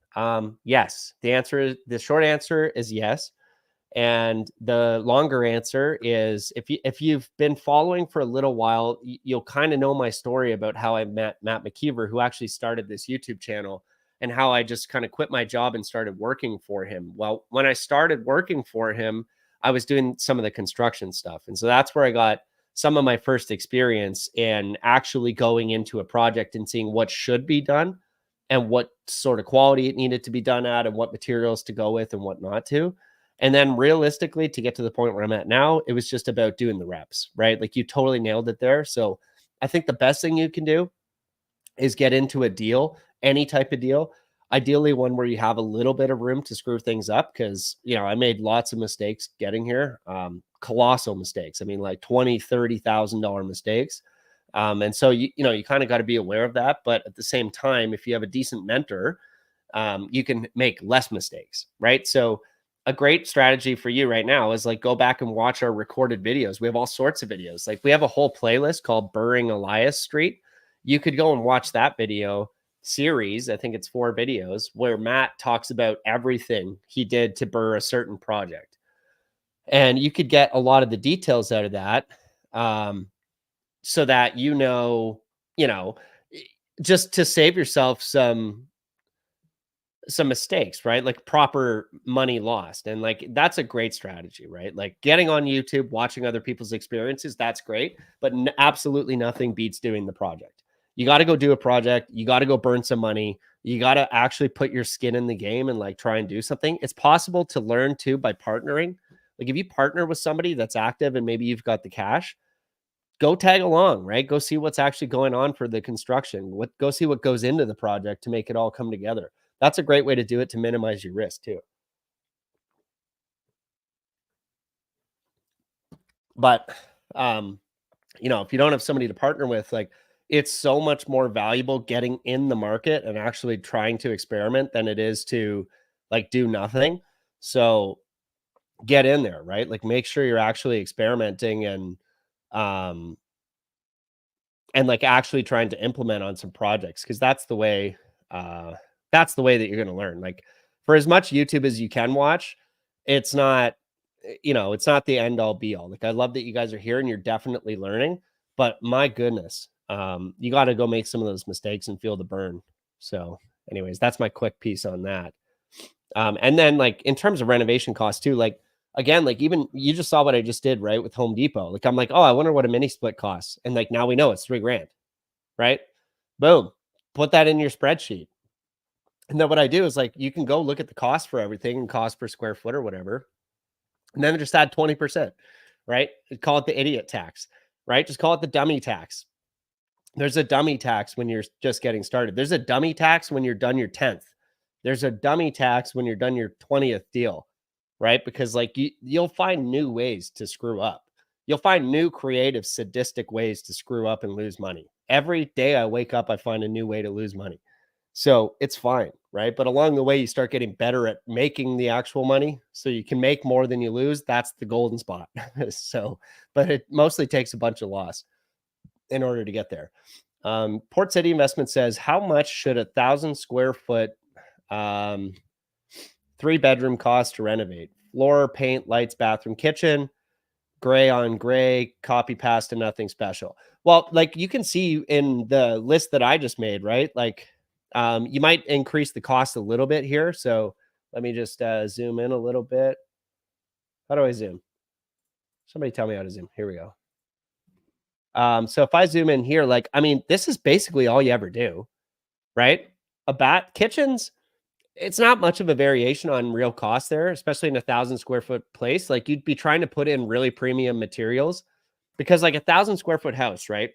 Speaker 1: Yes. The short answer is yes. And the longer answer is if you've been following for a little while, you'll kind of know my story about how I met Matt McKeever, who actually started this YouTube channel, and how I just kind of quit my job and started working for him. Well, when I started working for him, I was doing some of the construction stuff. And so that's where I got some of my first experience in actually going into a project and seeing what should be done and what sort of quality it needed to be done at and what materials to go with and what not to. And then realistically, to get to the point where I'm at now, it was just about doing the reps, right? Like you totally nailed it there. So I think the best thing you can do is get into a deal, any type of deal, ideally one where you have a little bit of room to screw things up. Cause I made lots of mistakes getting here, colossal mistakes. I mean, like $20,000, $30,000 mistakes. And so, you kind of got to be aware of that. But at the same time, if you have a decent mentor, you can make less mistakes, right? So a great strategy for you right now is like, go back and watch our recorded videos. We have all sorts of videos. Like we have a whole playlist called Burring Elias Street. You could go and watch that video series. I think it's 4 videos where Matt talks about everything he did to burr a certain project. And you could get a lot of the details out of that. So that, just to save yourself some mistakes, right? Like proper money lost. And like, that's a great strategy, right? Like getting on YouTube, watching other people's experiences, that's great, but absolutely nothing beats doing the project. You got to go do a project. You got to go burn some money. You got to actually put your skin in the game and like try and do something. It's possible to learn too by partnering. Like if you partner with somebody that's active and maybe you've got the cash, go tag along, right? Go see what's actually going on for the construction. Go see what goes into the project to make it all come together. That's a great way to do it to minimize your risk too. But, if you don't have somebody to partner with, like it's so much more valuable getting in the market and actually trying to experiment than it is to like do nothing. So get in there, right? Like make sure you're actually experimenting and like actually trying to implement on some projects. Cause that's the way that you're going to learn. Like for as much YouTube as you can watch, it's not, it's not the end all be all. Like I love that you guys are here and you're definitely learning, but my goodness, you got to go make some of those mistakes and feel the burn. So anyways, that's my quick piece on that. And then like in terms of renovation costs too, like again, like even you just saw what I just did, right? With Home Depot. Like I'm like, oh, I wonder what a mini split costs. And like now we know it's $3,000, right? Boom. Put that in your spreadsheet. And then what I do is like, you can go look at the cost for everything and cost per square foot or whatever. And then just add 20%, right? Call it the idiot tax, right? Just call it the dummy tax. There's a dummy tax when you're just getting started. There's a dummy tax when you're done your 10th. There's a dummy tax when you're done your 20th deal, right? Because like you'll find new ways to screw up. You'll find new creative, sadistic ways to screw up and lose money. every day I wake up, I find a new way to lose money. So it's fine, right? But along the way, you start getting better at making the actual money. So you can make more than you lose. That's the golden spot. So, but it mostly takes a bunch of loss in order to get there. Port City Investment says, how much should 1,000 square foot 3-bedroom cost to renovate? Floor, paint, lights, bathroom, kitchen, gray on gray, copy pasta, nothing special. Well, like you can see in the list that I just made, right? Like you might increase the cost a little bit here. So let me just zoom in a little bit. How do I zoom? Somebody tell me how to zoom. Here we go. So if I zoom in here, like, I mean, this is basically all you ever do, right? Kitchens, it's not much of a variation on real cost there, especially in 1,000 square foot place. Like you'd be trying to put in really premium materials because like 1,000 square foot house, right?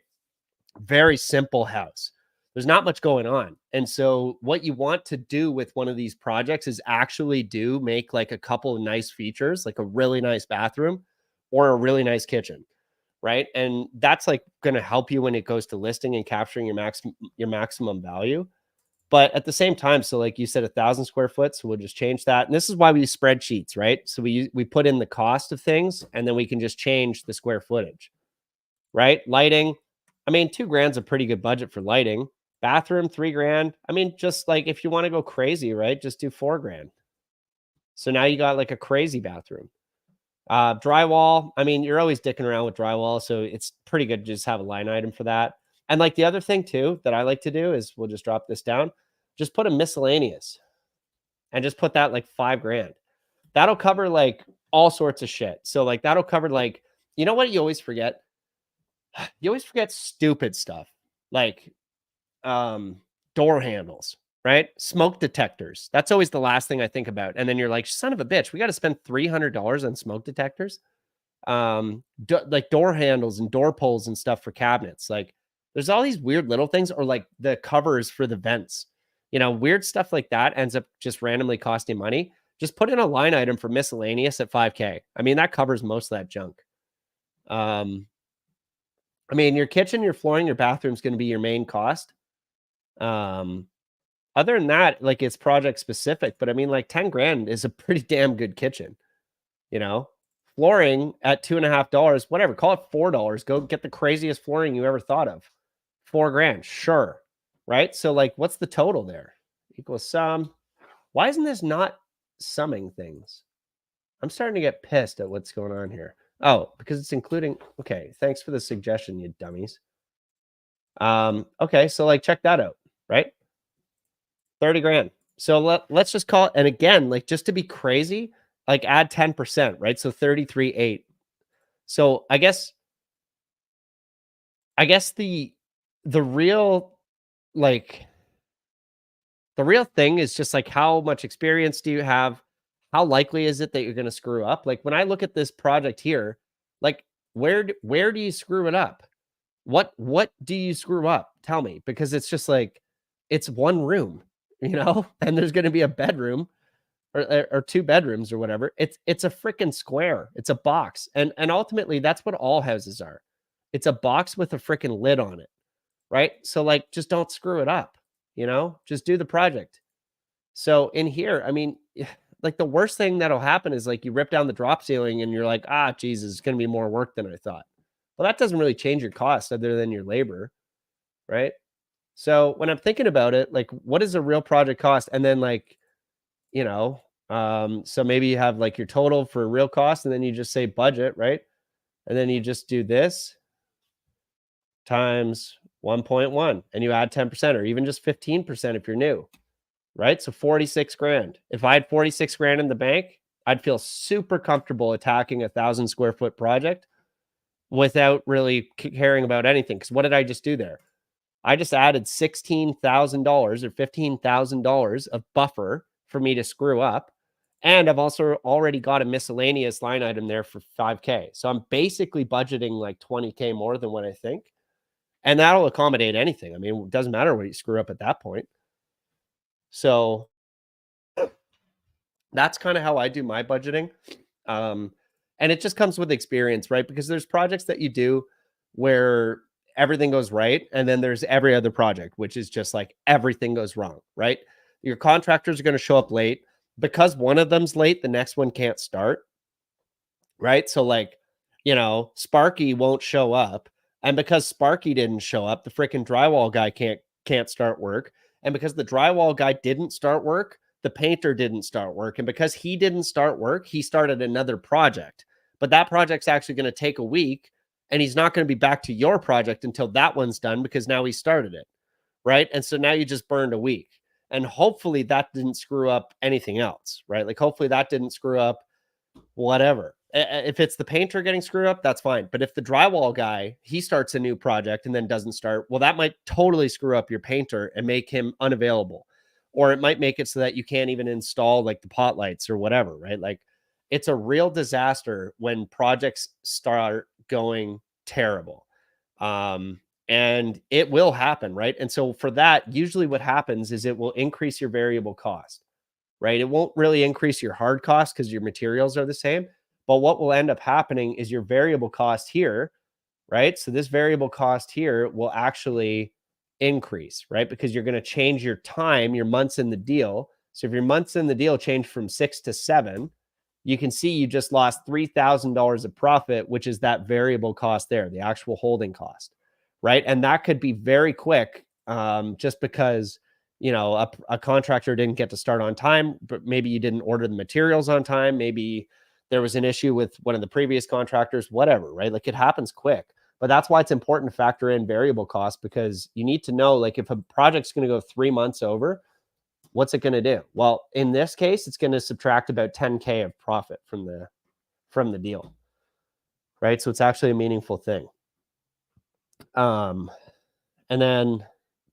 Speaker 1: Very simple house. There's not much going on. And so what you want to do with one of these projects is actually make like a couple of nice features, like a really nice bathroom or a really nice kitchen, right? And that's like going to help you when it goes to listing and capturing your maximum value. But at the same time, so like you said, 1,000 square foot, so we'll just change that. And this is why we use spreadsheets, right? So we put in the cost of things, and then we can just change the square footage, right? Lighting, I mean, $2,000's a pretty good budget for lighting. Bathroom, $3,000. I mean, just like if you want to go crazy, right? Just do $4,000. So now you got like a crazy bathroom. Drywall, I mean, you're always dicking around with drywall, so it's pretty good to just have a line item for that. And like the other thing too that I like to do is we'll just drop this down, just put a miscellaneous and just put that like $5,000. That'll cover like all sorts of shit. So like that'll cover like, you know what you always forget? You always forget stupid stuff like door handles, right? Smoke detectors. That's always the last thing I think about. And then you're like, son of a bitch, we got to spend $300 on smoke detectors. Like door handles and door pulls and stuff for cabinets. Like there's all these weird little things, or like the covers for the vents, weird stuff like that ends up just randomly costing money. Just put in a line item for miscellaneous at $5,000. I mean, that covers most of that junk. I mean, your kitchen, your flooring, your bathroom is going to be your main cost. Other than that, like it's project specific, but I mean, like $10,000 is a pretty damn good kitchen, flooring at $2.50, whatever, call it $4. Go get the craziest flooring you ever thought of. $4,000, sure. Right. So like, what's the total there? Equals sum. Why isn't this not summing things? I'm starting to get pissed at what's going on here. Oh, because it's including. Okay. Thanks for the suggestion, you dummies. Okay. So like, check that out. Right. $30,000. So let's just call it. And again, like just to be crazy, like add 10%, right? So 33.8. So I guess the real thing is just like how much experience do you have? How likely is it that you're going to screw up? Like when I look at this project here, like where do you screw it up? What do you screw up? Tell me, because it's just like it's one room, and there's going to be a bedroom or 2 bedrooms or whatever. It's a freaking square. It's a box. And ultimately that's what all houses are. It's a box with a freaking lid on it. Right? So like just don't screw it up, just do the project. So in here, I mean, like the worst thing that'll happen is like you rip down the drop ceiling and you're like, Jesus, it's going to be more work than I thought. Well, that doesn't really change your cost other than your labor, right? So when I'm thinking about it, like what is a real project cost? And then like, so maybe you have like your total for real cost and then you just say budget, right? And then you just do this times 1.1 and you add 10% or even just 15% if you're new, right? So $46,000. If I had $46,000 in the bank, I'd feel super comfortable attacking 1,000 square foot project without really caring about anything. Because what did I just do there? I just added $16,000 or $15,000 of buffer for me to screw up. And I've also already got a miscellaneous line item there for $5,000. So I'm basically budgeting like $20,000 more than what I think. And that'll accommodate anything. I mean, it doesn't matter what you screw up at that point. So that's kind of how I do my budgeting. And it just comes with experience, right? Because there's projects that you do where everything goes right. And then there's every other project, which is just like everything goes wrong, right? Your contractors are going to show up late. Because one of them's late, the next one can't start, right? So like, Sparky won't show up, and because Sparky didn't show up, the freaking drywall guy can't start work, and because the drywall guy didn't start work, the painter didn't start work, and because he didn't start work, he started another project. But that project's actually going to take a week, and he's not going to be back to your project until that one's done because now he started it, right? And so now you just burned a week. And hopefully that didn't screw up anything else, right? Like hopefully that didn't screw up whatever. If it's the painter getting screwed up, that's fine. But if the drywall guy, he starts a new project and then doesn't start, well, that might totally screw up your painter and make him unavailable. Or it might make it so that you can't even install like the pot lights or whatever, right? Like it's a real disaster when projects start going terrible. And it will happen, right? And so for that, usually what happens is it will increase your variable cost, right? It won't really increase your hard cost because your materials are the same. But what will end up happening is your variable cost here, right? So this variable cost here will actually increase, right? Because you're going to change your time, your months in the deal. So if your months in the deal change from 6 to 7, you can see you just lost $3,000 of profit, which is that variable cost there, the actual holding cost, right? And that could be very quick, just because a contractor didn't get to start on time, but maybe you didn't order the materials on time. Maybe there was an issue with one of the previous contractors, whatever, right? Like it happens quick. But that's why it's important to factor in variable costs, because you need to know, like, if a project's going to go 3 months over, what's it going to do? Well, in this case, it's going to subtract about 10K of profit from the deal, right? So it's actually a meaningful thing. And then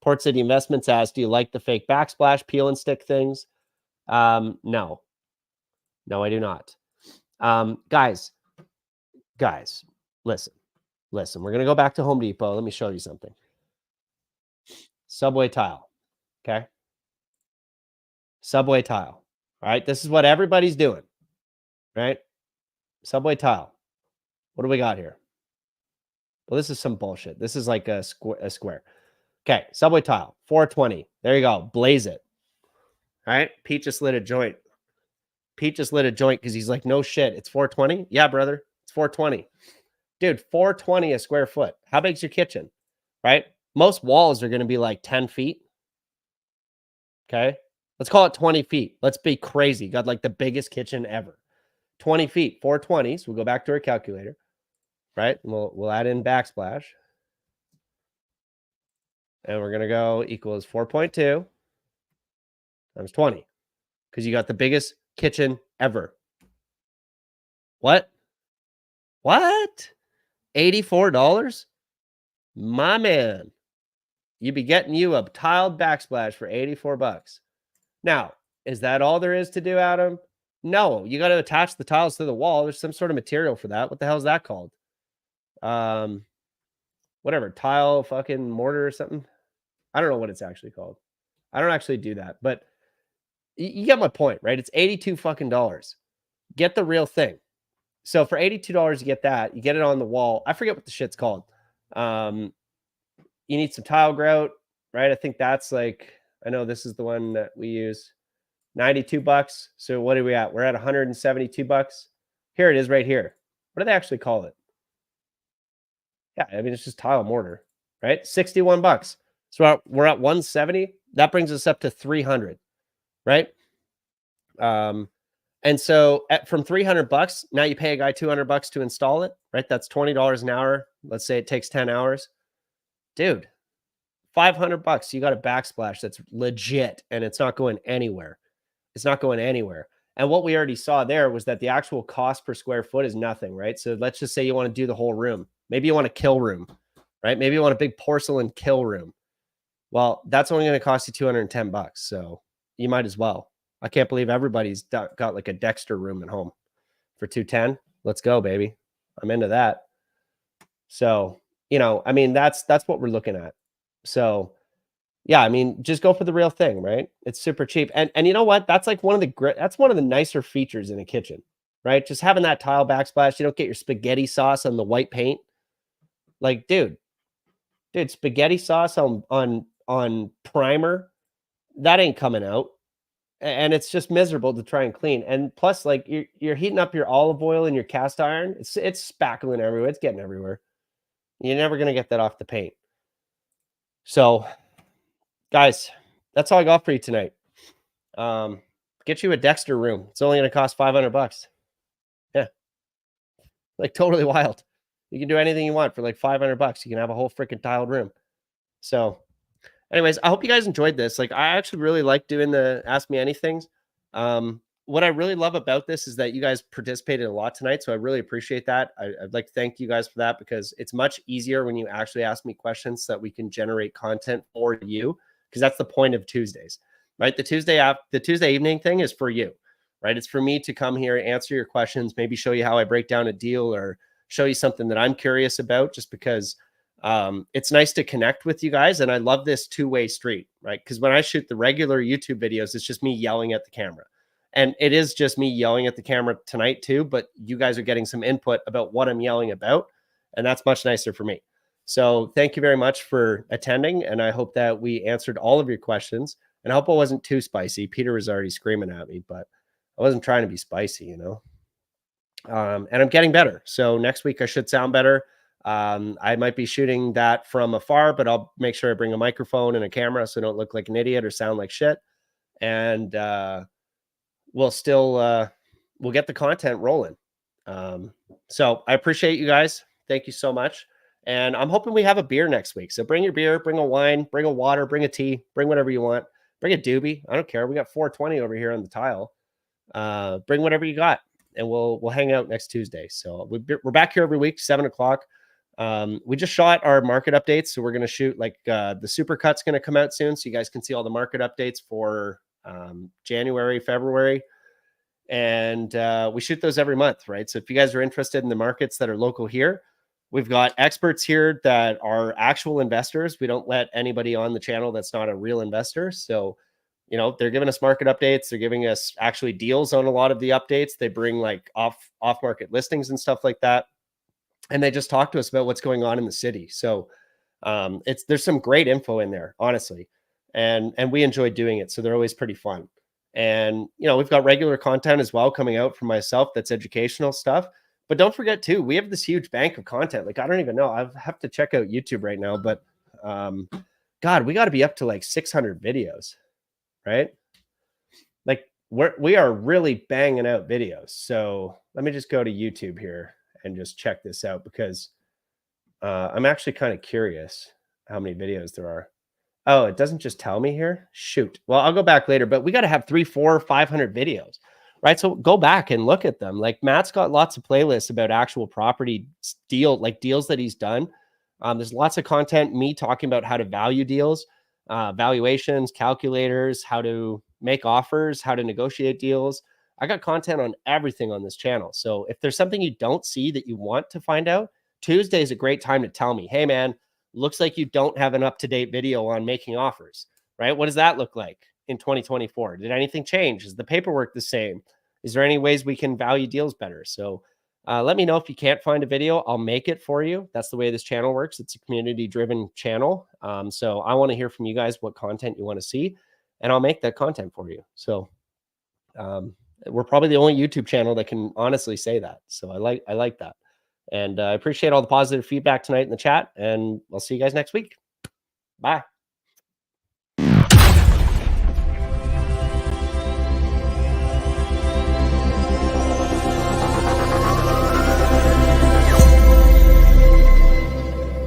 Speaker 1: Port City Investments asks, do you like the fake backsplash peel and stick things? No, I do not. Guys, listen, we're going to go back to Home Depot. Let me show you something. Subway tile. Okay. Subway tile. All right. This is what everybody's doing, right? Subway tile. What do we got here? Well, this is some bullshit. This is like a square. Okay. Subway tile, 420. There you go. Blaze it. All right. Pete just lit a joint because he's like, no shit. It's 420. Yeah, brother. It's 420. Dude, 420 a square foot. How big's your kitchen? Right? Most walls are going to be like 10 feet. Okay. Let's call it 20 feet. Let's be crazy. Got like the biggest kitchen ever. 20 feet, 420. So we'll go back to our calculator. Right? And we'll add in backsplash. And we're going to go equals 4.2 times 20. Because you got the biggest kitchen ever. What? $84? My man. You'd be getting you a tiled backsplash for $84. Now, is that all there is to do, Adam? No, you got to attach the tiles to the wall. There's some sort of material for that. What the hell is that called? Whatever, tile fucking mortar or something. I don't know what it's actually called. I don't actually do that, but you get my point, right? It's $82 fucking dollars. Get the real thing. So for $82, you get that. You get it on the wall. I forget what the shit's called. You need some tile grout, right? I think that's like, I know this is the one that we use. $92. So what are we at? We're at $172. Here it is right here. What do they actually call it? Yeah, I mean, it's just tile mortar, right? $61. So we're at 170. That brings us up to 300, right? And so from $300, now you pay a guy $200 to install it, right? That's $20 an hour. Let's say it takes 10 hours. Dude, $500. You got a backsplash that's legit, and it's not going anywhere. It's not going anywhere. And what we already saw there was that the actual cost per square foot is nothing, right? So let's just say you want to do the whole room. Maybe you want a kill room, right? Maybe you want a big porcelain kill room. Well, that's only going to cost you $210. So you might as well. I can't believe everybody's got like a Dexter room at home for $210. Let's go, baby. I'm into that. So, I mean, that's what we're looking at. So, yeah, I mean, just go for the real thing, right? It's super cheap. And you know what? That's like one of the nicer features in a kitchen, right? Just having that tile backsplash. You don't get your spaghetti sauce on the white paint. Like, dude, Dude, spaghetti sauce on primer, that ain't coming out. And it's just miserable to try and clean. And plus, like you're heating up your olive oil in your cast iron. It's spackling everywhere. It's getting everywhere. You're never gonna get that off the paint. So, guys, that's all I got for you tonight. Get you a Dexter room. It's only gonna cost $500. Yeah, like totally wild. You can do anything you want for like $500. You can have a whole freaking tiled room. So, anyways, I hope you guys enjoyed this. Like, I actually really like doing the Ask Me Anythings. What I really love about this is that you guys participated a lot tonight. So I really appreciate that. I'd like to thank you guys for that because it's much easier when you actually ask me questions so that we can generate content for you. Because that's the point of Tuesdays, right? The Tuesday evening thing is for you, right? It's for me to come here, answer your questions, maybe show you how I break down a deal or show you something that I'm curious about, just because it's nice to connect with you guys. And I love this two-way street, right? Because when I shoot the regular YouTube videos, it's just me yelling at the camera. And it is just me yelling at the camera tonight too, but you guys are getting some input about what I'm yelling about. And that's much nicer for me. So thank you very much for attending. And I hope that we answered all of your questions. And I hope I wasn't too spicy. Peter was already screaming at me, but I wasn't trying to be spicy, you know? And I'm getting better. So next week I should sound better. I might be shooting that from afar, but I'll make sure I bring a microphone and a camera so I don't look like an idiot or sound like shit. And we'll get the content rolling. So I appreciate you guys. Thank you so much. And I'm hoping we have a beer next week. So bring your beer, bring a wine, bring a water, bring a tea, bring whatever you want. Bring a doobie. I don't care. We got 420 over here on the tile. Bring whatever you got, and we'll hang out next Tuesday. So we're back here every week, 7:00. We just shot our market updates. So we're going to shoot like the supercut's going to come out soon. So you guys can see all the market updates for January, February. And we shoot those every month, right? So if you guys are interested in the markets that are local here, we've got experts here that are actual investors. We don't let anybody on the channel that's not a real investor. So, you know, they're giving us market updates. They're giving us actually deals on a lot of the updates. They bring like off market listings and stuff like that. And they just talk to us about what's going on in the city. So there's some great info in there, honestly. And we enjoy doing it. So they're always pretty fun. And, you know, we've got regular content as well coming out for myself that's educational stuff. But don't forget, too, we have this huge bank of content. Like, I don't even know. I have to check out YouTube right now. But, God, we got to be up to like 600 videos, right? Like, we are really banging out videos. So let me just go to YouTube here and just check this out because I'm actually kind of curious how many videos there are. Oh, it doesn't just tell me here. Shoot. Well, I'll go back later, but we got to have 300, 400, 500 videos, right? So go back and look at them. Like Matt's got lots of playlists about actual property deals that he's done. There's lots of content, me talking about how to value deals, valuations, calculators, how to make offers, how to negotiate deals. I got content on everything on this channel. So if there's something you don't see that you want to find out, Tuesday is a great time to tell me, hey, man, looks like you don't have an up-to-date video on making offers, right? What does that look like in 2024? Did anything change? Is the paperwork the same? Is there any ways we can value deals better? So let me know if you can't find a video. I'll make it for you. That's the way this channel works. It's a community-driven channel. So I want to hear from you guys what content you want to see, and I'll make that content for you. So we're probably the only YouTube channel that can honestly say that. So I like that. And I appreciate all the positive feedback tonight in the chat, and I'll see you guys next week. Bye.